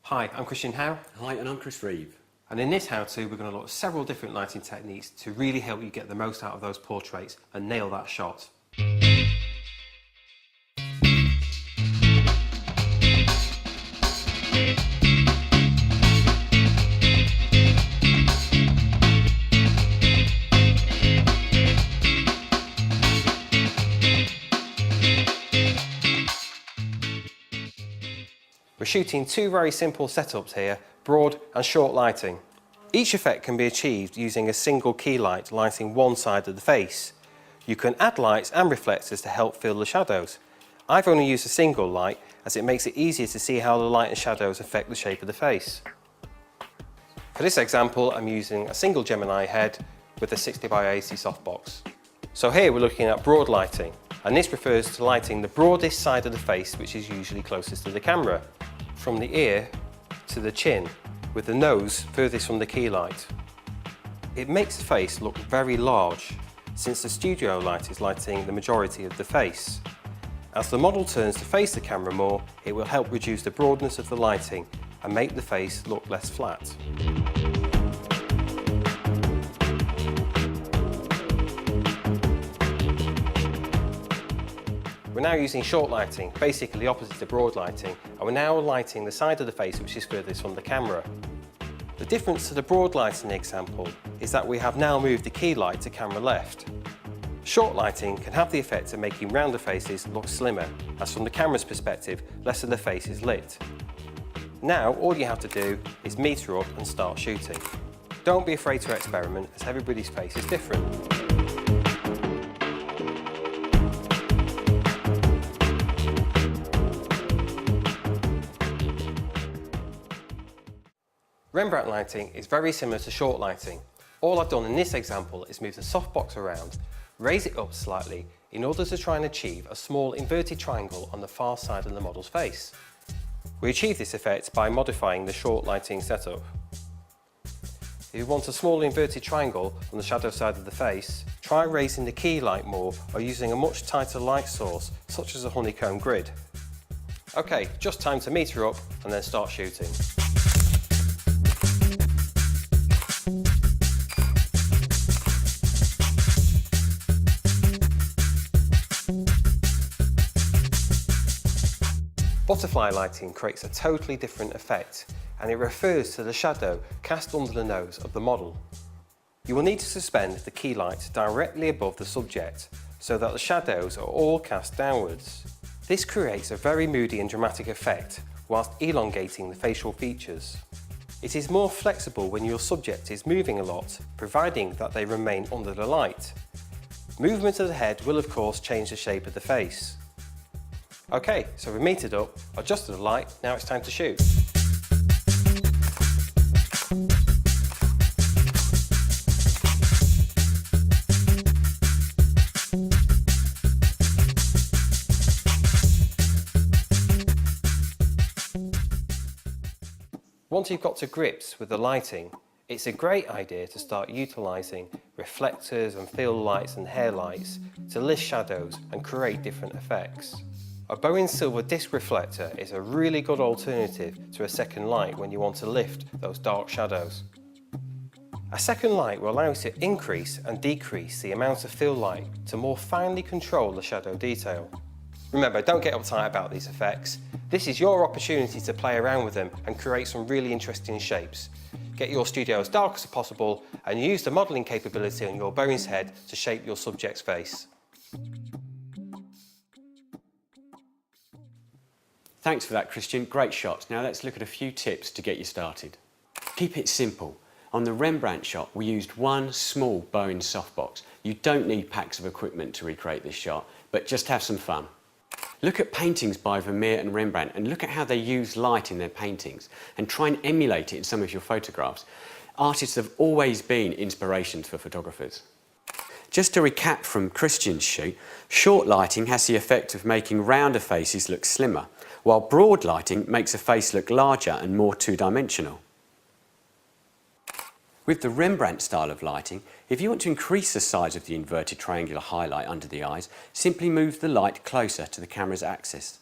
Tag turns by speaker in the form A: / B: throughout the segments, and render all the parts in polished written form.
A: Hi, I'm Christian Hough.
B: Hi, and I'm Chris Reeve.
A: And in this how-to we're going to look at several different lighting techniques to really help you get the most out of those portraits and nail that shot. We're shooting two very simple setups here, broad and short lighting. Each effect can be achieved using a single key light lighting one side of the face. You can add lights and reflectors to help fill the shadows. I've only used a single light as it makes it easier to see how the light and shadows affect the shape of the face. For this example, I'm using a single Gemini head with a 60x80 softbox. So here we're looking at broad lighting, and this refers to lighting the broadest side of the face, which is usually closest to the camera, from the ear to the chin, with the nose furthest from the key light. It makes the face look very large, since the studio light is lighting the majority of the face. As the model turns to face the camera more, it will help reduce the broadness of the lighting and make the face look less flat. We're now using short lighting, basically opposite to broad lighting, and we're now lighting the side of the face which is furthest from the camera. The difference to the broad lighting example is that we have now moved the key light to camera left. Short lighting can have the effect of making rounder faces look slimmer, as from the camera's perspective, less of the face is lit. Now, all you have to do is meter up and start shooting. Don't be afraid to experiment, as everybody's face is different. Rembrandt lighting is very similar to short lighting. All I've done in this example is move the softbox around, raise it up slightly in order to try and achieve a small inverted triangle on the far side of the model's face. We achieve this effect by modifying the short lighting setup. If you want a small inverted triangle on the shadow side of the face, try raising the key light more or using a much tighter light source, such as a honeycomb grid. Okay, just time to meter up and then start shooting. Butterfly lighting creates a totally different effect, and it refers to the shadow cast under the nose of the model. You will need to suspend the key light directly above the subject so that the shadows are all cast downwards. This creates a very moody and dramatic effect whilst elongating the facial features. It is more flexible when your subject is moving a lot, providing that they remain under the light. Movement of the head will of course change the shape of the face. Okay, so we've metered up, adjusted the light, now it's time to shoot. Once you've got to grips with the lighting, it's a great idea to start utilising reflectors and fill lights and hair lights to lift shadows and create different effects. A Bowens silver disc reflector is a really good alternative to a second light when you want to lift those dark shadows. A second light will allow you to increase and decrease the amount of fill light to more finely control the shadow detail. Remember, don't get uptight about these effects. This is your opportunity to play around with them and create some really interesting shapes. Get your studio as dark as possible and use the modelling capability on your Bowens head to shape your subject's face.
B: Thanks for that, Christian. Great shots. Now let's look at a few tips to get you started. Keep it simple. On the Rembrandt shot, we used one small Bowens softbox. You don't need packs of equipment to recreate this shot, but just have some fun. Look at paintings by Vermeer and Rembrandt and look at how they use light in their paintings and try and emulate it in some of your photographs. Artists have always been inspirations for photographers. Just to recap from Christian's shoot, short lighting has the effect of making rounder faces look slimmer, while broad lighting makes a face look larger and more two-dimensional. With the Rembrandt style of lighting, if you want to increase the size of the inverted triangular highlight under the eyes, simply move the light closer to the camera's axis.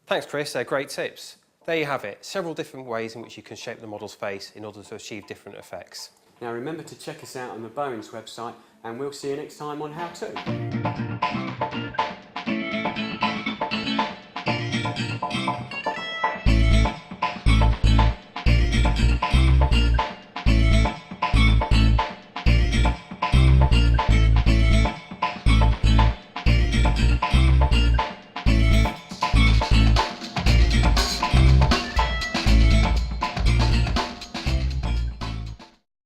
A: Thanks Chris, they're great tips. There you have it, several different ways in which you can shape the model's face in order to achieve different effects.
B: Now remember to check us out on the BOWENS website, and we'll see you next time on How To.